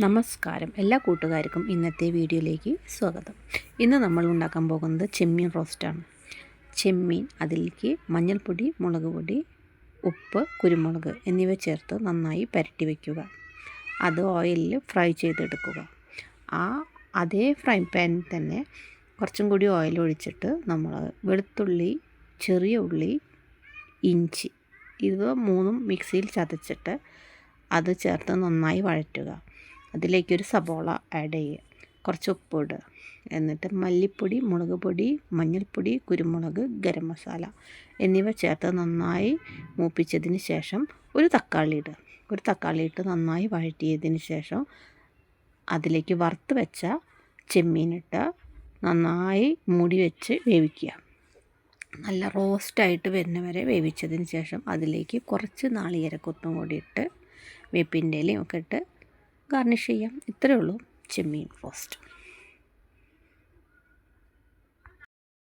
നമസ്കാരം, എല്ലാ കൂട്ടുകാർക്കും ഇന്നത്തെ വീഡിയോയിലേക്ക് സ്വാഗതം. ഇന്ന് നമ്മൾ ഉണ്ടാക്കാൻ പോകുന്നത് ചെമ്മീൻ റോസ്റ്റാണ്. ചെമ്മീൻ, അതിലേക്ക് മഞ്ഞൾപ്പൊടി, മുളക് പൊടി, ഉപ്പ്, കുരുമുളക് എന്നിവ ചേർത്ത് നന്നായി പുരട്ടി വയ്ക്കുക. അത് ഓയിലിൽ ഫ്രൈ ചെയ്തെടുക്കുക. അതേ ഫ്രൈ പാനിൽ തന്നെ കുറച്ചും കൂടി ഓയിൽ ഒഴിച്ചിട്ട് നമ്മൾ വെളുത്തുള്ളി, ചെറിയ ഉള്ളി, ഇഞ്ചി ഇത് മൂന്നും മിക്സിയിൽ ചതച്ചിട്ട് അത് ചേർത്ത് നന്നായി വഴറ്റുക. അതിലേക്കൊരു സബോള ആഡ് ചെയ്യുക, കുറച്ച് ഉപ്പിടുക, എന്നിട്ട് മല്ലിപ്പൊടി, മുളക് പൊടി, മഞ്ഞൾപ്പൊടി, കുരുമുളക്, ഗരം മസാല എന്നിവ ചേർത്ത് നന്നായി മൂപ്പിച്ചതിന് ശേഷം ഒരു തക്കാളി ഇട്ട് നന്നായി വഴറ്റിയതിന് ശേഷം അതിലേക്ക് വറുത്ത് വെച്ച ചെമ്മീനിട്ട് നന്നായി മൂടി വെച്ച് വേവിക്കുക. നല്ല റോസ്റ്റായിട്ട് വരുന്നവരെ വേവിച്ചതിന് ശേഷം അതിലേക്ക് കുറച്ച് നാളികേരക്കൊത്തും കൂടി ഇട്ട് വേപ്പിൻ്റെ ഇലയും ഒക്കെ ഇട്ട് ഗാർണിഷ് ചെയ്യാം. ഇത്രയേ ഉള്ളൂ ചെമ്മീൻ റോസ്റ്റ്.